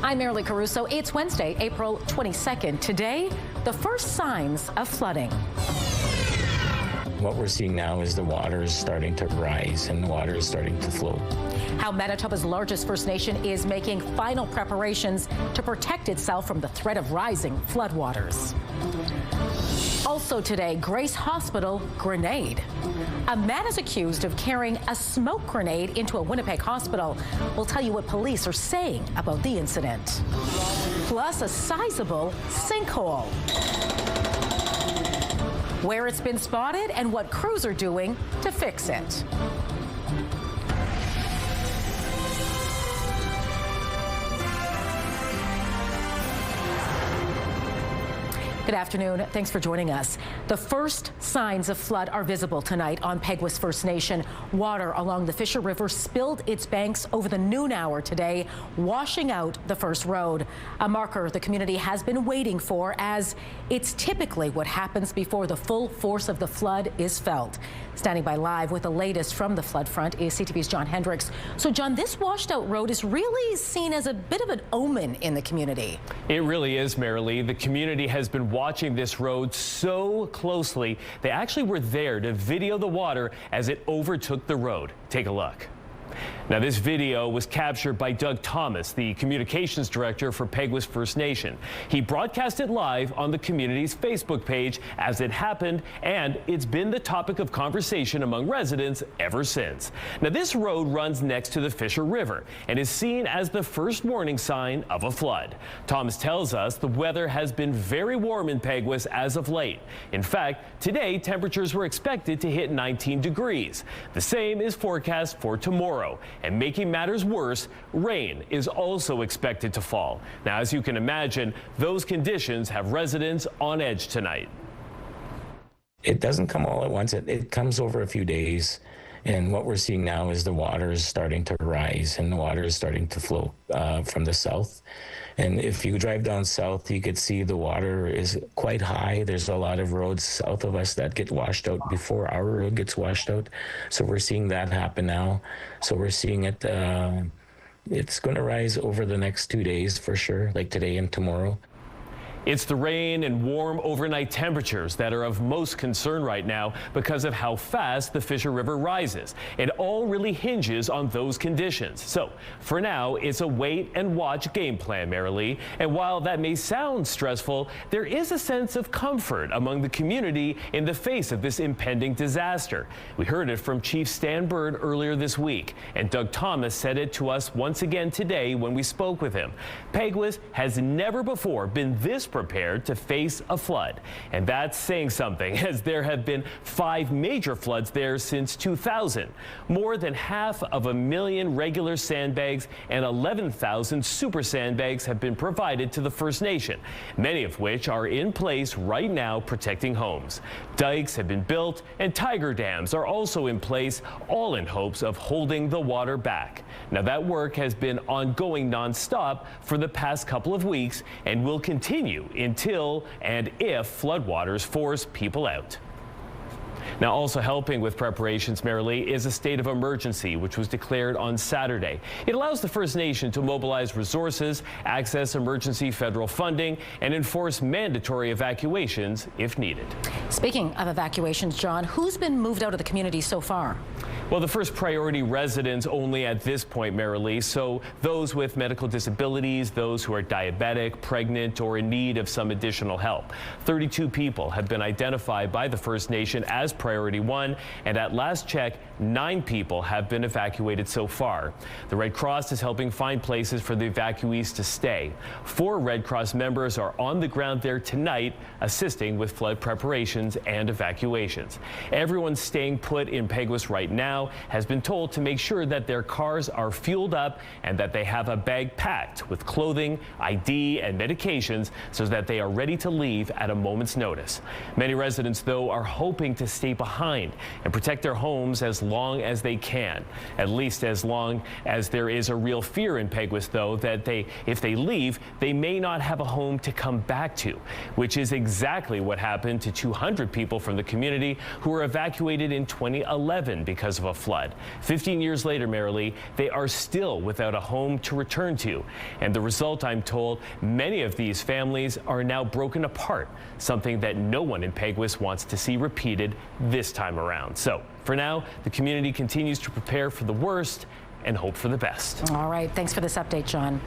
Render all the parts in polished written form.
I'm Marilee Caruso. It's Wednesday, April 22nd. Today, the first signs of flooding. What we're seeing now is the water is starting to rise and the water is starting to flow. How Manitoba's largest First Nation is making final preparations to protect itself from the threat of rising floodwaters. Also today, Grace Hospital grenade. A man is accused of carrying a smoke grenade into a Winnipeg hospital. We'll tell you what police are saying about the incident. Plus, a sizable sinkhole. Where it's been spotted and what crews are doing to fix it. Good afternoon. Thanks for joining us. The first signs of flood are visible tonight on Peguis First Nation. Water along the Fisher River spilled its banks over the noon hour today, washing out the first road. A marker the community has been waiting for, as it's typically what happens before the full force of the flood is felt. Standing by live with the latest from the flood front is CTV's John Hendricks. So, John, this washed out road is really seen as a bit of an omen in the community. It really is, Marilee. The community has been watching this road so closely. They actually were there to video the water as it overtook the road. Take a look. Now, this video was captured by Doug Thomas, the communications director for Peguis First Nation. He broadcast it live on the community's Facebook page as it happened, and it's been the topic of conversation among residents ever since. Now, this road runs next to the Fisher River and is seen as the first warning sign of a flood. Thomas tells us the weather has been very warm in Peguis as of late. In fact, today temperatures were expected to hit 19 degrees. The same is forecast for tomorrow. And making matters worse, rain is also expected to fall. Now, as you can imagine, those conditions have residents on edge tonight. It doesn't come all at once. It comes over a few days. And what we're seeing now is the water is starting to rise and the water is starting to flow from the south. And if you drive down south, you could see the water is quite high. There's a lot of roads south of us that get washed out before our road gets washed out. So we're seeing that happen now. So we're seeing it, it's going to rise over the next 2 days for sure, like today and tomorrow. It's the rain and warm overnight temperatures that are of most concern right now because of how fast the Fisher River rises. It all really hinges on those conditions. So for now, it's a wait and watch game plan, Marilee. And while that may sound stressful, there is a sense of comfort among the community in the face of this impending disaster. We heard it from Chief Stan Bird earlier this week, and Doug Thomas said it to us once again today when we spoke with him. Peguis has never before been this prepared to face a flood. And that's saying something, as there have been 5 major floods there since 2000. More than 500,000 regular sandbags and 11,000 super sandbags have been provided to the First Nation, many of which are in place right now protecting homes. Dikes have been built and tiger dams are also in place, all in hopes of holding the water back. Now, that work has been ongoing nonstop for the past couple of weeks and will continue until and if floodwaters force people out. Now, also helping with preparations, Marilee, is a state of emergency, which was declared on Saturday. It allows the First Nation to mobilize resources, access emergency federal funding, and enforce mandatory evacuations if needed. Speaking of evacuations, John, who's been moved out of the community so far? Well, the first priority residents only at this point, Marilee. So those with medical disabilities, those who are diabetic, pregnant, or in need of some additional help. 32 people have been identified by the First Nation as priority 1, and at last check, 9 people have been evacuated so far. The Red Cross is helping find places for the evacuees to stay. 4 Red Cross members are on the ground there tonight, assisting with flood preparations and evacuations. Everyone staying put in Peguis right now has been told to make sure that their cars are fueled up and that they have a bag packed with clothing, ID, and medications so that they are ready to leave at a moment's notice. Many residents, though, are hoping to stay behind and protect their homes as long as they can, at least as long as there is a real fear in Peguis, though, that if they leave, they may not have a home to come back to, which is exactly what happened to 200 people from the community who were evacuated in 2011 because of of a flood. 15 years later, Marilee, they are still without a home to return to. And the result, I'm told, many of these families are now broken apart, something that no one in Peguis wants to see repeated this time around. So for now, the community continues to prepare for the worst and hope for the best. All right. Thanks for this update, John.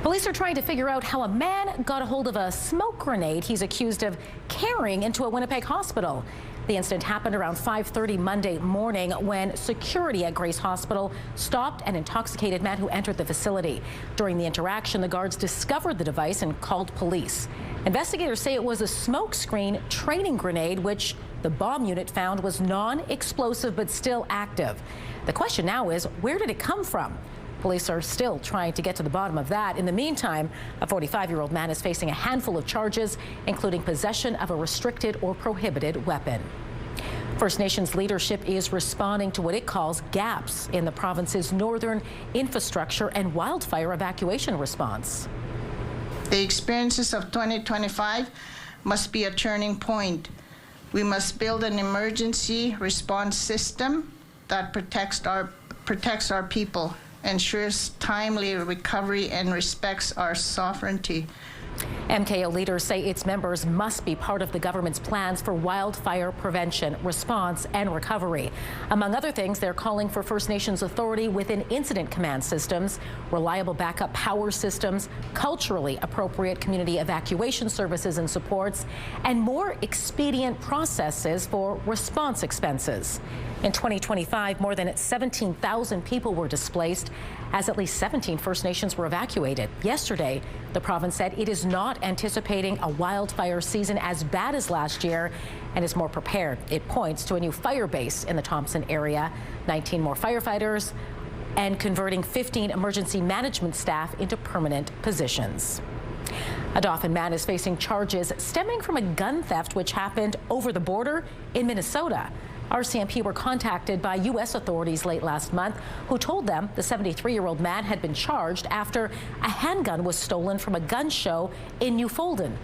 Police are trying to figure out how a man got a hold of a smoke grenade he's accused of carrying into a Winnipeg hospital. The incident happened around 5:30 Monday morning when security at Grace Hospital stopped an intoxicated man who entered the facility. During the interaction, the guards discovered the device and called police. Investigators say it was a smokescreen training grenade, which the bomb unit found was non-explosive but still active. The question now is, where did it come from? Police are still trying to get to the bottom of that. In the meantime, a 45-year-old man is facing a handful of charges, including possession of a restricted or prohibited weapon. First Nations leadership is responding to what it calls gaps in the province's northern infrastructure and wildfire evacuation response. The experiences of 2025 must be a turning point. We must build an emergency response system that protects our people, ensures timely recovery, and respects our sovereignty. MKO leaders say its members must be part of the government's plans for wildfire prevention, response, and recovery. Among other things, they're calling for First Nations authority within incident command systems, reliable backup power systems, culturally appropriate community evacuation services and supports, and more expedient processes for response expenses. In 2025, more than 17,000 people were displaced as at least 17 First Nations were evacuated. Yesterday, the province said it is not anticipating a wildfire season as bad as last year and is more prepared. It points to a new fire base in the Thompson area, 19 more firefighters, and converting 15 emergency management staff into permanent positions. A Dauphin man is facing charges stemming from a gun theft which happened over the border in Minnesota. RCMP were contacted by U.S. authorities late last month who told them the 73-year-old man had been charged after a handgun was stolen from a gun show in Newfoundland.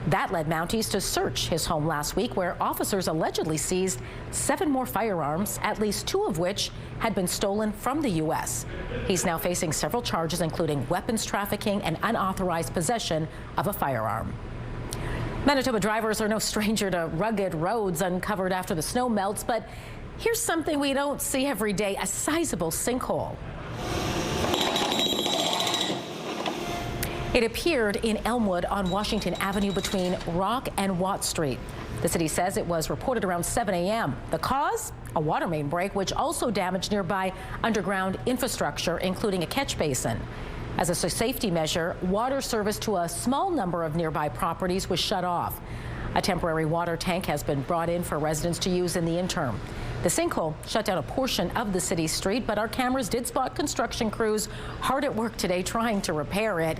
That led Mounties to search his home last week, where officers allegedly seized 7 more firearms, at least 2 of which had been stolen from the U.S. He's now facing several charges, including weapons trafficking and unauthorized possession of a firearm. Manitoba drivers are no stranger to rugged roads uncovered after the snow melts, but here's something we don't see every day, a sizable sinkhole. It appeared in Elmwood on Washington Avenue between Rock and Watt Street. The city says it was reported around 7 a.m. The cause? A water main break, which also damaged nearby underground infrastructure, including a catch basin. As a safety measure, water service to a small number of nearby properties was shut off. A temporary water tank has been brought in for residents to use in the interim. The sinkhole shut down a portion of the city street, but our cameras did spot construction crews hard at work today trying to repair it.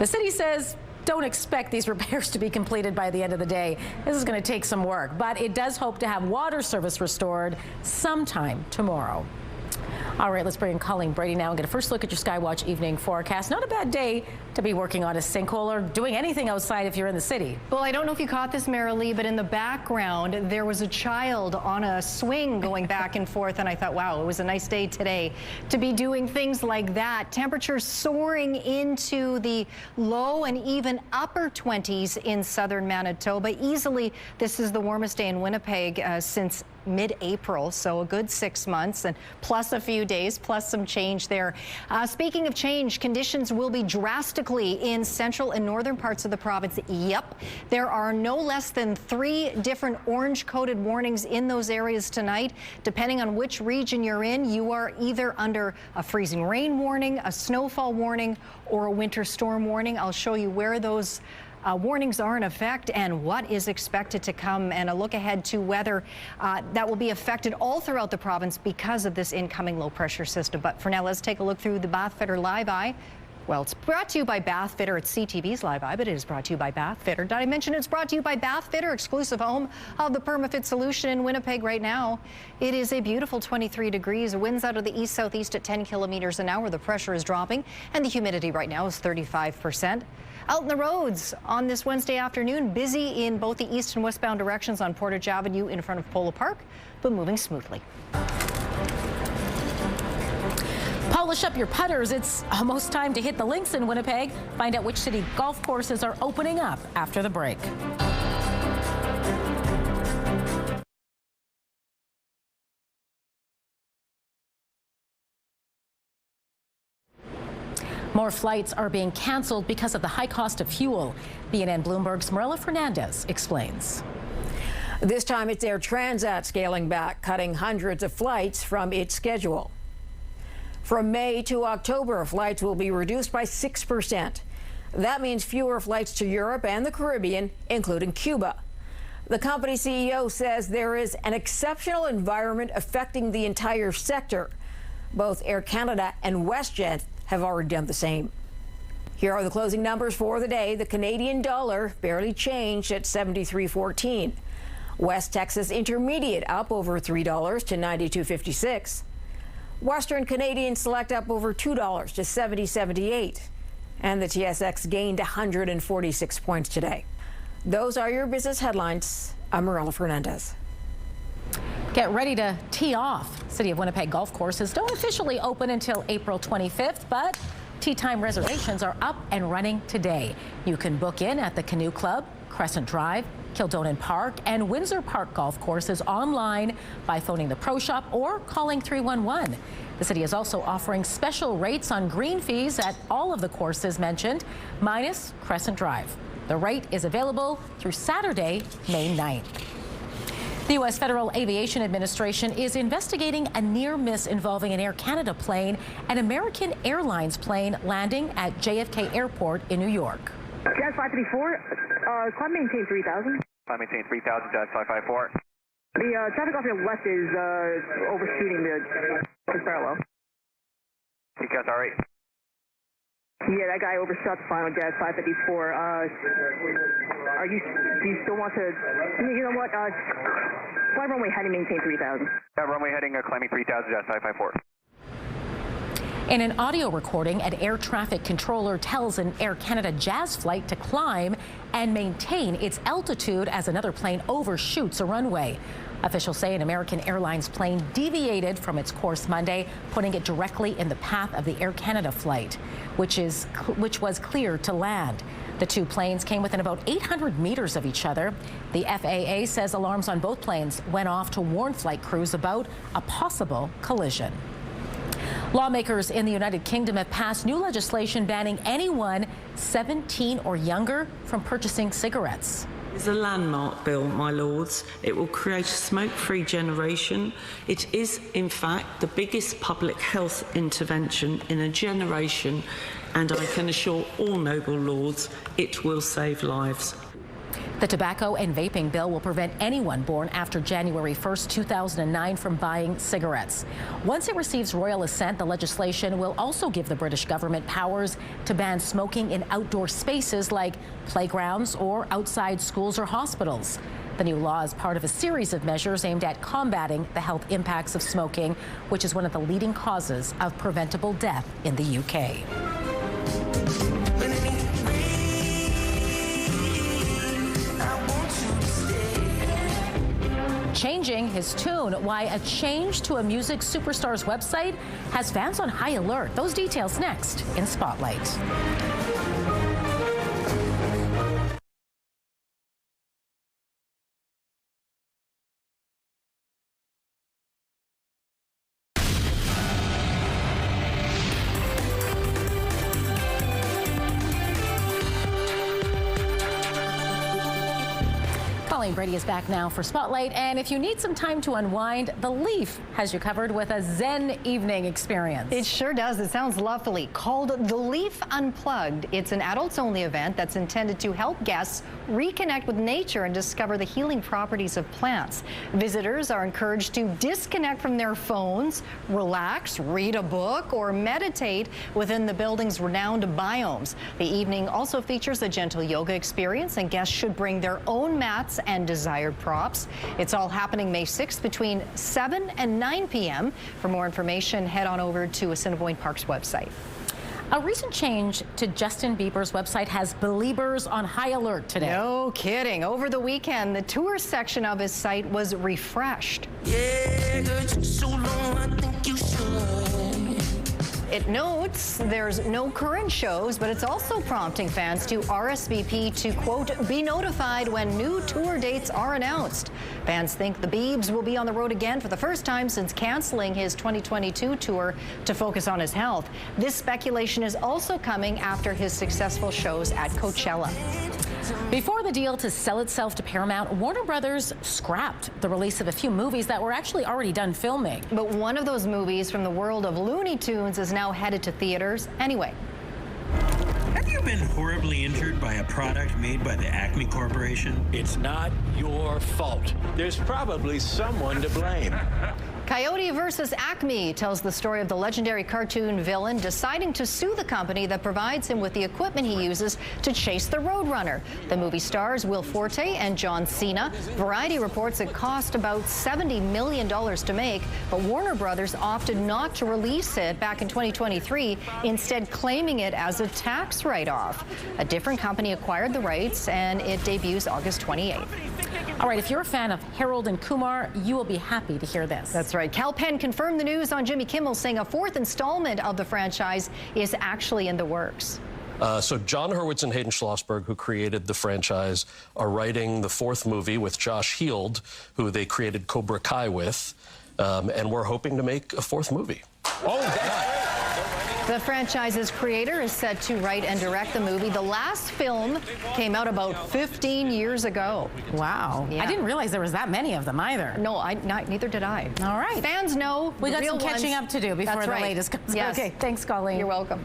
The city says don't expect these repairs to be completed by the end of the day. This is going to take some work, but it does hope to have water service restored sometime tomorrow. All right, let's bring in Colleen Brady now and get a first look at your Skywatch evening forecast. Not a bad day to be working on a sinkhole or doing anything outside if you're in the city. Well, I don't know if you caught this, Marilee, but in the background, there was a child on a swing going back and forth, and I thought, wow, it was a nice day today to be doing things like that. Temperatures soaring into the low and even upper 20s in southern Manitoba. Easily, this is the warmest day in Winnipeg since mid-April, so a good 6 months and plus a few days, plus some change there. Speaking of change, conditions will be drastically in central and northern parts of the province. Yep, there are no less than 3 different orange-coded warnings in those areas tonight. Depending on which region you're in, you are either under a freezing rain warning, a snowfall warning, or a winter storm warning. I'll show you where those warnings are in effect and what is expected to come, and a look ahead to weather that will be affected all throughout the province because of this incoming low pressure system. But for now, let's take a look through the Bathfitter Live Eye. Well, it's brought to you by Bathfitter. It's CTV's Live Eye, but it is brought to you by Bathfitter. Did I mention it's brought to you by Bathfitter, exclusive home of the PermaFit solution in Winnipeg right now? It is a beautiful 23 degrees. Winds out of the east-southeast at 10 kilometers an hour. The pressure is dropping, and the humidity right now is 35%. Out in the roads on this Wednesday afternoon, busy in both the east and westbound directions on Portage Avenue in front of Polo Park, but moving smoothly. Polish up your putters. It's almost time to hit the links in Winnipeg. Find out which city golf courses are opening up after the break. More flights are being canceled because of the high cost of fuel. BNN Bloomberg's Marilla Fernandez explains. This time it's Air Transat scaling back, cutting hundreds of flights from its schedule. From May to October, flights will be reduced by 6%. That means fewer flights to Europe and the Caribbean, including Cuba. The company CEO says there is an exceptional environment affecting the entire sector. Both Air Canada and WestJet have already done the same. Here are the closing numbers for the day. The Canadian dollar barely changed at 73.14. West Texas Intermediate up over $3 to 92.56. Western Canadian Select up over $2 to 70.78. And the TSX gained 146 points today. Those are your business headlines. I'm Marilla Fernandez. Get ready to tee off. City of Winnipeg golf courses don't officially open until April 25th, but tee time reservations are up and running today. You can book in at the Canoe Club, Crescent Drive, Kildonan Park, and Windsor Park golf courses online by phoning the Pro Shop or calling 311. The city is also offering special rates on green fees at all of the courses mentioned, minus Crescent Drive. The rate is available through Saturday, May 9th. The U.S. Federal Aviation Administration is investigating a near miss involving an Air Canada plane and American Airlines plane landing at JFK Airport in New York. Jazz 554, climb maintain 3000. Climb maintain 3000, Jazz 554. The traffic off your left is overshooting the parallel. TCAS all right? Yeah, that guy overshot the final, Jazz 554. Do you still want to, you know what, fly runway heading maintain 3000. Yeah, runway heading, climbing 3000, Jazz 554. In an audio recording, an air traffic controller tells an Air Canada Jazz flight to climb and maintain its altitude as another plane overshoots a runway. Officials say an American Airlines plane deviated from its course Monday, putting it directly in the path of the Air Canada flight, which was cleared to land. The two planes came within about 800 meters of each other. The FAA says alarms on both planes went off to warn flight crews about a possible collision. Lawmakers in the United Kingdom have passed new legislation banning anyone 17 or younger from purchasing cigarettes. It's a landmark bill, my lords. It will create a smoke-free generation. It is, in fact, the biggest public health intervention in a generation, and I can assure all noble lords it will save lives. The tobacco and vaping bill will prevent anyone born after January 1st, 2009 from buying cigarettes. Once it receives royal assent, the legislation will also give the British government powers to ban smoking in outdoor spaces like playgrounds or outside schools or hospitals. The new law is part of a series of measures aimed at combating the health impacts of smoking, which is one of the leading causes of preventable death in the UK. Changing his tune, why a change to a music superstar's website has fans on high alert. Those details next in Spotlight. Brady is back now for Spotlight, and if you need some time to unwind, The Leaf has you covered with a Zen evening experience. It sure does. It sounds lovely. Called The Leaf Unplugged. It's an adults-only event that's intended to help guests reconnect with nature and discover the healing properties of plants. Visitors are encouraged to disconnect from their phones, relax, read a book, or meditate within the building's renowned biomes. The evening also features a gentle yoga experience, and guests should bring their own mats and desired props. It's all happening May 6th between 7 and 9 p.m. For more information, head on over to Assiniboine Park's website. A recent change to Justin Bieber's website has Beliebers on high alert today. No kidding. Over the weekend, the tour section of his site was refreshed. Yeah, girl, so long, I think you should. It notes there's no current shows, but it's also prompting fans to RSVP to, quote, be notified when new tour dates are announced. Fans think the Biebs will be on the road again for the first time since canceling his 2022 tour to focus on his health. This speculation is also coming after his successful shows at Coachella. Before the deal to sell itself to Paramount, Warner Brothers scrapped the release of a few movies that were actually already done filming. But one of those movies from the world of Looney Tunes is now headed to theaters anyway. Have you been horribly injured by a product made by the Acme Corporation? It's not your fault. There's probably someone to blame. Coyote versus Acme tells the story of the legendary cartoon villain deciding to sue the company that provides him with the equipment he uses to chase the Roadrunner. The movie stars Will Forte and John Cena. Variety reports it cost about $70 million to make, but Warner Brothers opted not to release it back in 2023, instead claiming it as a tax write-off. A different company acquired the rights, and it debuts August 28th. All right, if you're a fan of Harold and Kumar, you will be happy to hear this. That's right. Cal Penn confirmed the news on Jimmy Kimmel, saying a fourth installment of the franchise is actually in the works. So John Hurwitz and Hayden Schlossberg, who created the franchise, are writing the fourth movie with Josh Heald, who they created Cobra Kai with, and we're hoping to make a fourth movie. Oh, that's great. The franchise's creator is set to write and direct the movie. The last film came out about 15 years ago. Wow. Yeah. I didn't realize there was that many of them either. No, neither did I. All right. Fans know. We got some catching up to do before the latest comes. Yes. Okay, thanks, Colleen. You're welcome.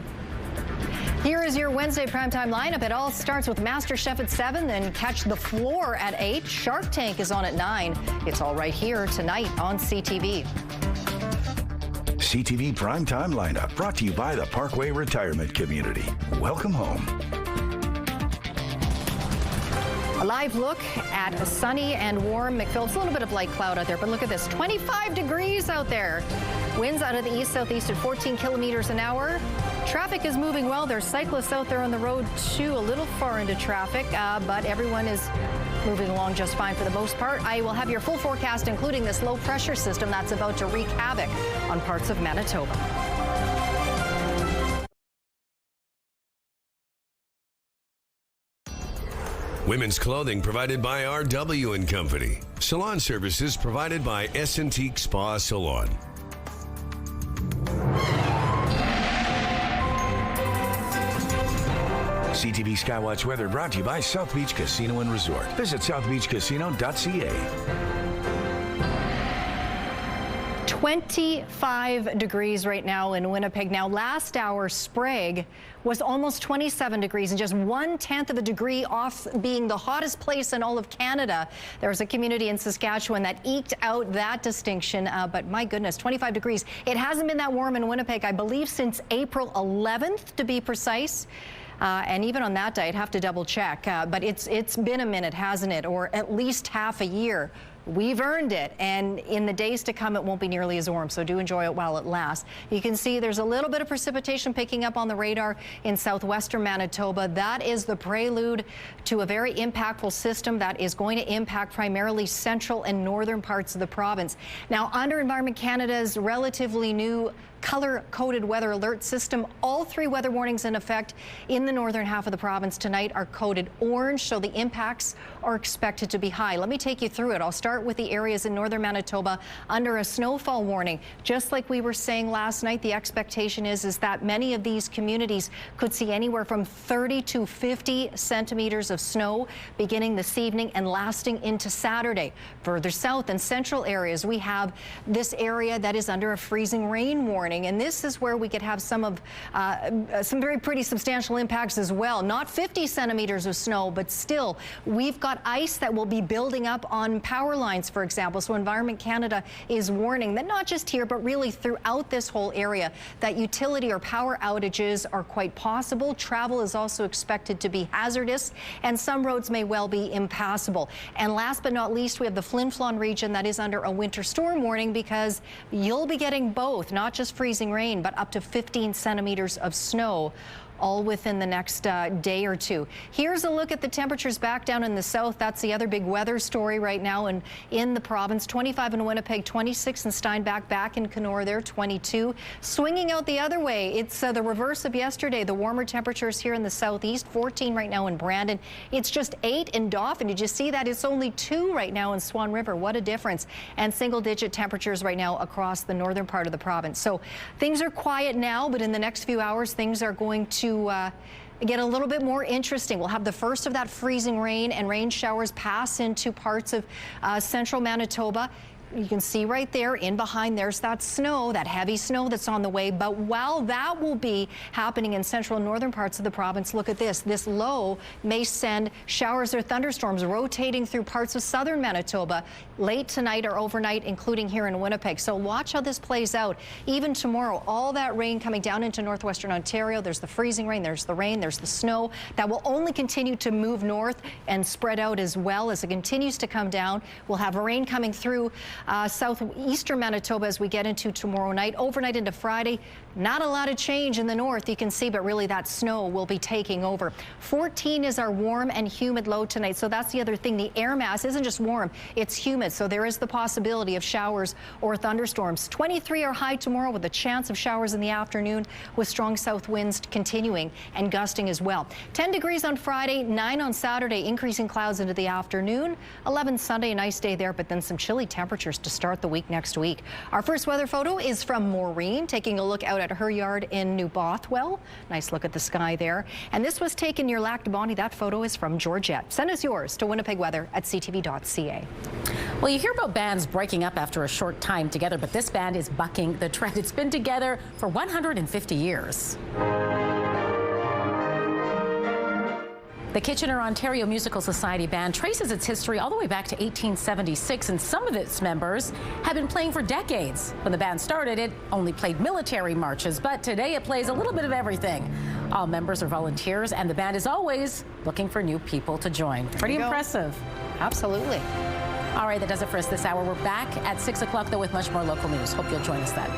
Here is your Wednesday primetime lineup. It all starts with MasterChef at 7, then Catch the Floor at 8. Shark Tank is on at 9. It's all right here tonight on CTV. CTV Primetime Lineup, brought to you by the Parkway Retirement Community. Welcome home. A live look at a sunny and warm McPhillips. It's a little bit of light cloud out there, but look at this. 25 degrees out there. Winds out of the east-southeast at 14 kilometers an hour. Traffic is moving well. There's cyclists out there on the road, too, a little far into traffic, but everyone is moving along just fine for the most part. I will have your full forecast, including this low-pressure system that's about to wreak havoc on parts of Manitoba. Women's clothing provided by RW & Company. Salon services provided by S&Teak Spa Salon. CTV Skywatch weather brought to you by South Beach Casino and Resort. Visit southbeachcasino.ca. 25 degrees right now in Winnipeg. Now, last hour, Sprague was almost 27 degrees and just 1/10 of a degree off being the hottest place in all of Canada. There was a community in Saskatchewan that eked out that distinction, but my goodness, 25 degrees. It hasn't been that warm in Winnipeg, I believe, since April 11th, to be precise. And even on that day, I'd have to double check. But it's been a minute, hasn't it? Or at least half a year. We've earned it, and in the days to come, it won't be nearly as warm, so do enjoy it while it lasts. You can see there's a little bit of precipitation picking up on the radar in southwestern Manitoba. That is the prelude to a very impactful system that is going to impact primarily central and northern parts of the province. Now, under Environment Canada's relatively new color-coded weather alert system, all 3 weather warnings in effect in the northern half of the province tonight are coded orange, so the impacts are expected to be high. Let me take you through it. I'll start with the areas in northern Manitoba under a snowfall warning. Just like we were saying last night, the expectation is that many of these communities could see anywhere from 30 to 50 centimeters of snow beginning this evening and lasting into Saturday. Further south and central areas, we have this area that is under a freezing rain warning. And this is where we could have some very pretty substantial impacts as well. Not 50 centimeters of snow, but still, we've got ice that will be building up on power lines, for example. So Environment Canada is warning that not just here, but really throughout this whole area, that utility or power outages are quite possible. Travel is also expected to be hazardous, and some roads may well be impassable. And last but not least, we have the Flin Flon region that is under a winter storm warning, because you'll be getting both, not just freezing rain, but up to 15 centimeters of snow all within the next day or two. Here's a look at the temperatures back down in the south. That's the other big weather story right now in the province. 25 in Winnipeg, 26 in Steinbach, back in Kenora there, 22. Swinging out the other way, it's the reverse of yesterday. The warmer temperatures here in the southeast, 14 right now in Brandon. It's just 8 in Dauphin. Did you see that? It's only 2 right now in Swan River. What a difference. And single-digit temperatures right now across the northern part of the province. So things are quiet now, but in the next few hours, things are going to get a little bit more interesting. We'll have the first of that freezing rain and rain showers pass into parts of central Manitoba. You can see right there in behind there's that snow, that heavy snow that's on the way. But while that will be happening in central and northern parts of the province, look at this. This low may send showers or thunderstorms rotating through parts of southern Manitoba late tonight or overnight, including here in Winnipeg. So watch how this plays out. Even tomorrow, all that rain coming down into northwestern Ontario. There's the freezing rain, there's the rain, there's the snow. That will only continue to move north and spread out as well as it continues to come down. We'll have rain coming through southeastern Manitoba as we get into tomorrow night, overnight into Friday. Not a lot of change in the north, you can see, but really that snow will be taking over. 14 is our warm and humid low tonight. So that's the other thing. The air mass isn't just warm, it's humid. So there is the possibility of showers or thunderstorms. 23 are high tomorrow with a chance of showers in the afternoon with strong south winds continuing and gusting as well. 10 degrees on Friday, 9 on Saturday, increasing clouds into the afternoon. 11 Sunday, a nice day there, but then some chilly temperatures to start the week next week. Our first weather photo is from Maureen, taking a look out at her yard in New Bothwell. Nice look at the sky there. And this was taken near Lac du Bonty. That photo is from Georgette. Send us yours to winnipegweather@ctv.ca. Well, you hear about bands breaking up after a short time together, but this band is bucking the trend. It's been together for 150 years. The Kitchener, Ontario Musical Society Band traces its history all the way back to 1876, and some of its members have been playing for decades. When the band started, it only played military marches, but today it plays a little bit of everything. All members are volunteers, and the band is always looking for new people to join. Pretty impressive. Absolutely. All right, that does it for us this hour. We're back at 6 o'clock, though, with much more local news. Hope you'll join us then.